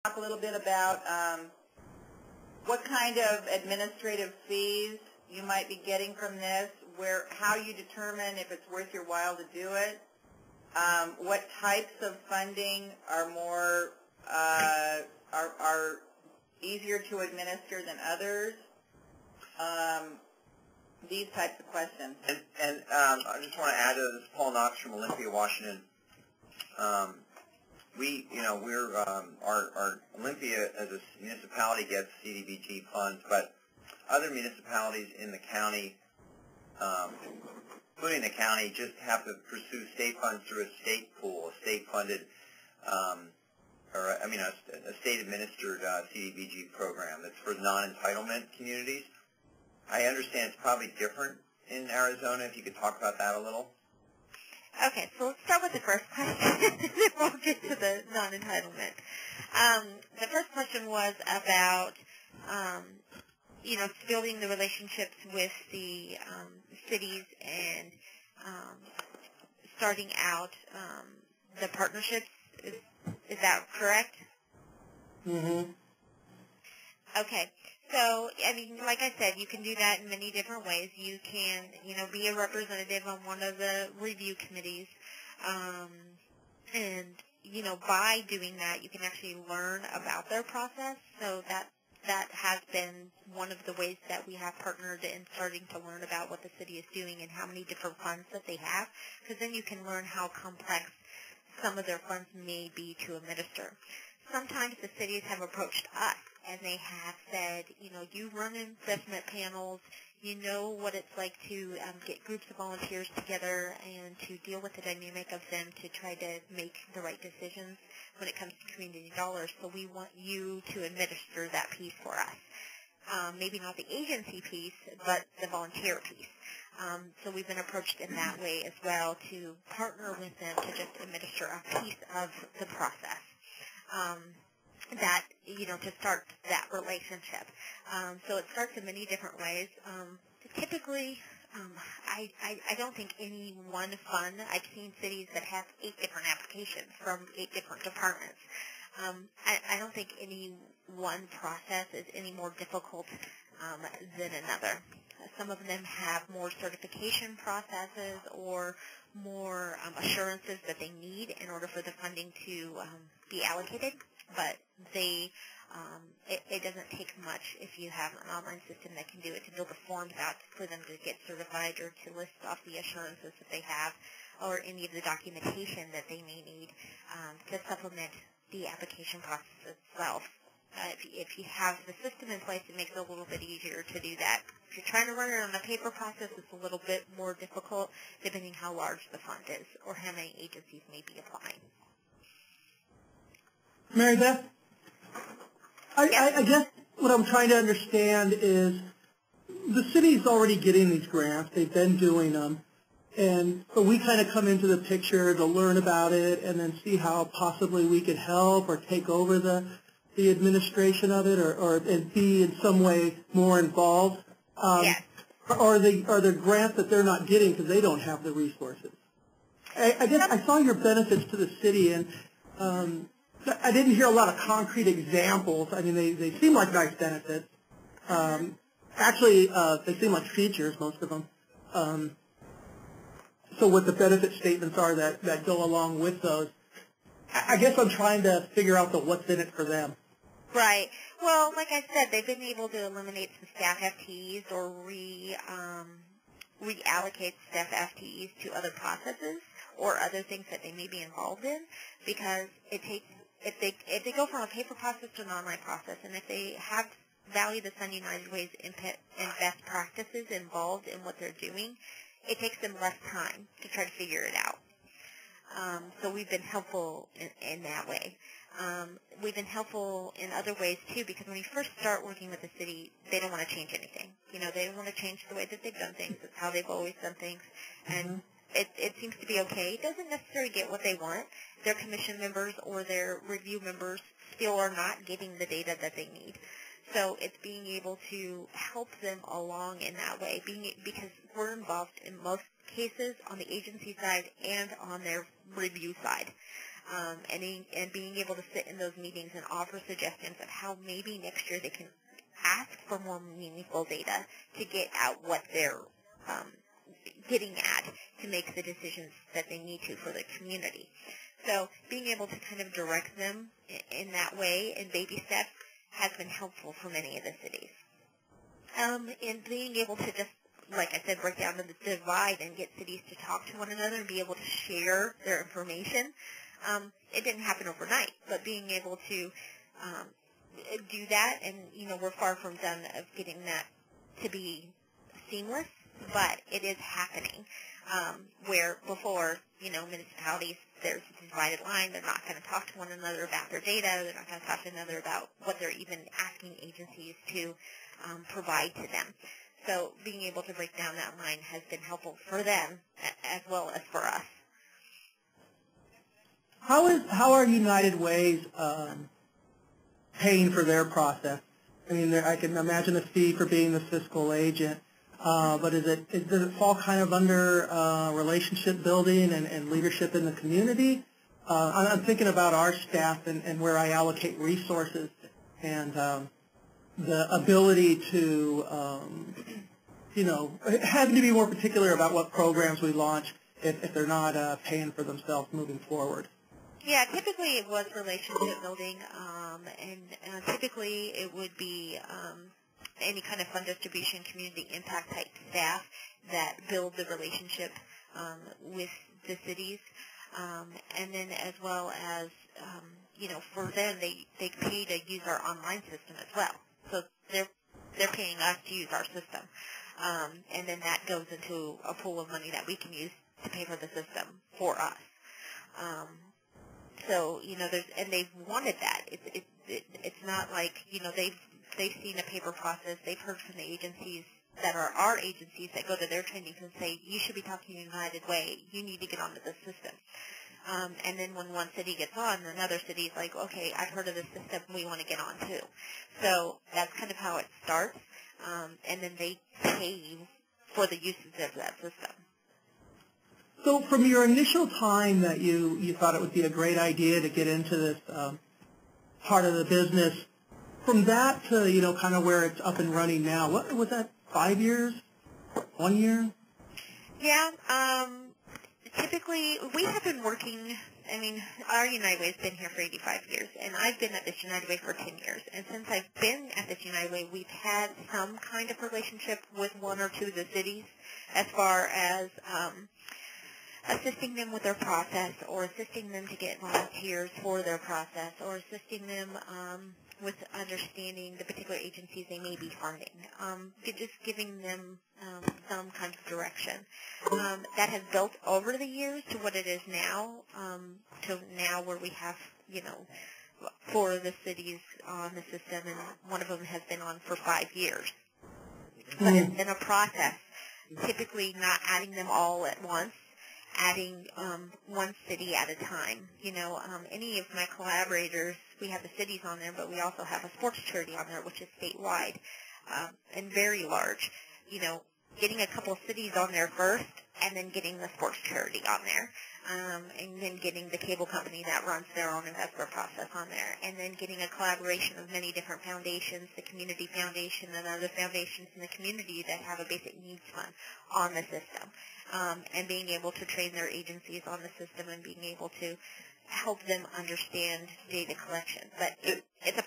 talk a little bit about what kind of administrative fees you might be getting from this, how you determine if it's worth your while to do it, what types of funding are more are easier to administer than others, these types of questions. And I just want to add to this, Paul Knox from Olympia, Washington. Our Olympia as a municipality gets CDBG funds, but other municipalities in the county, including the county, just have to pursue state funds through a state pool, a state-funded, a state-administered CDBG program that's for non-entitlement communities. I understand it's probably different in Arizona. If you could talk about that a little. Okay, so let's start with the first question, and then we'll get to the non-entitlement. The first question was about, building the relationships with the cities and starting out the partnerships. Is that correct? Mm-hmm. Okay. So, like I said, you can do that in many different ways. You can, be a representative on one of the review committees. And, by doing that, you can actually learn about their process. So that has been one of the ways that we have partnered in starting to learn about what the city is doing and how many different funds that they have. Because then you can learn how complex some of their funds may be to administer. Sometimes the cities have approached us and they have said, you run investment panels, you know what it's like to get groups of volunteers together and to deal with the dynamic of them to try to make the right decisions when it comes to community dollars. So we want you to administer that piece for us. Maybe not the agency piece, but the volunteer piece. So we've been approached in that way as well to partner with them to just administer a piece of the process. To start that relationship. So it starts in many different ways. Typically, I don't think any one fund, I've seen cities that have 8 different applications from 8 different departments. I don't think any one process is any more difficult than another. Some of them have more certification processes or more assurances that they need in order for the funding to be allocated, but it doesn't take much if you have an online system that can do it to build the forms out for them to get certified or to list off the assurances that they have or any of the documentation that they may need to supplement the application process itself. If you have the system in place, it makes it a little bit easier to do that. If you're trying to run it on a paper process, it's a little bit more difficult depending how large the fund is or how many agencies may be applying. Mary Beth, I guess what I'm trying to understand is the city's already getting these grants. They've been doing them. And so we kind of come into the picture to learn about it and then see how possibly we could help or take over the administration of it or be in some way more involved. Yes. Are there grants that they're not getting because they don't have the resources? I guess I saw your benefits to the city, and I didn't hear a lot of concrete examples. I mean, they seem like nice benefits. Actually, they seem like features, most of them. So what the benefit statements are that go along with those. I guess I'm trying to figure out what's in it for them. Right. Well, like I said, they've been able to eliminate some staff FTEs or reallocate staff FTEs to other processes or other things that they may be involved in, because it takes if they go from a paper process to an online process, and if they have value the Sun United Way's input and best practices involved in what they're doing, it takes them less time to try to figure it out. So we've been helpful in that way. We've been helpful in other ways, too, because when you first start working with the city, they don't want to change anything. They don't want to change the way that they've done things. It's how they've always done things. And it seems to be okay. It doesn't necessarily get what they want. Their commission members or their review members still are not getting the data that they need. So it's being able to help them along in that way, because we're involved in most cases on the agency side and on their review side. and being able to sit in those meetings and offer suggestions of how maybe next year they can ask for more meaningful data to get out what they're getting at to make the decisions that they need to for the community. So being able to kind of direct them in that way in baby steps has been helpful for many of the cities. And being able to just, like I said, break down the divide and get cities to talk to one another and be able to share their information. It didn't happen overnight, but being able to do that, and, we're far from done of getting that to be seamless, but it is happening. Where before, municipalities, there's a divided line. They're not going to talk to one another about their data. They're not going to talk to one another about what they're even asking agencies to provide to them. So being able to break down that line has been helpful for them as well as for us. How are United Way's paying for their process? I mean, I can imagine a fee for being the fiscal agent, but does it fall kind of under relationship building and leadership in the community? I'm thinking about our staff and where I allocate resources and the ability to, having to be more particular about what programs we launch if they're not paying for themselves moving forward. Yeah, typically it was relationship building, and typically it would be any kind of fund distribution, community impact type staff that build the relationship with the cities, and then as well as, for them they pay to use our online system as well. So they're paying us to use our system, and then that goes into a pool of money that we can use to pay for the system for us. So they've wanted that. It's not like they've seen a paper process. They've heard from the agencies that are our agencies that go to their trainings and say, you should be talking to United Way. You need to get onto this system. And then when one city gets on, another city's like, okay, I've heard of this system. We want to get on too. So that's kind of how it starts. And then they pay for the usage of that system. So from your initial time that you thought it would be a great idea to get into this part of the business, from that to, kind of where it's up and running now, what was that, 5 years? 1 year? Yeah, typically we have been working, our United Way has been here for 85 years, and I've been at this United Way for 10 years. And since I've been at this United Way, we've had some kind of relationship with one or two of the cities as far as assisting them with their process, or assisting them to get volunteers for their process, or assisting them with understanding the particular agencies they may be funding, just giving them some kind of direction. That has built over the years to what it is now, to now where we have, 4 of the cities on the system, and one of them has been on for 5 years. But it's been a process, typically not adding them all at once, adding one city at a time. Any of my collaborators, we have the cities on there, but we also have a sports charity on there, which is statewide and very large. Getting a couple of cities on there first, and then getting the sports charity on there, and then getting the cable company that runs their own investment process on there, and then getting a collaboration of many different foundations, the community foundation and other foundations in the community that have a basic needs fund on the system, and being able to train their agencies on the system and being able to help them understand data collection. But it's a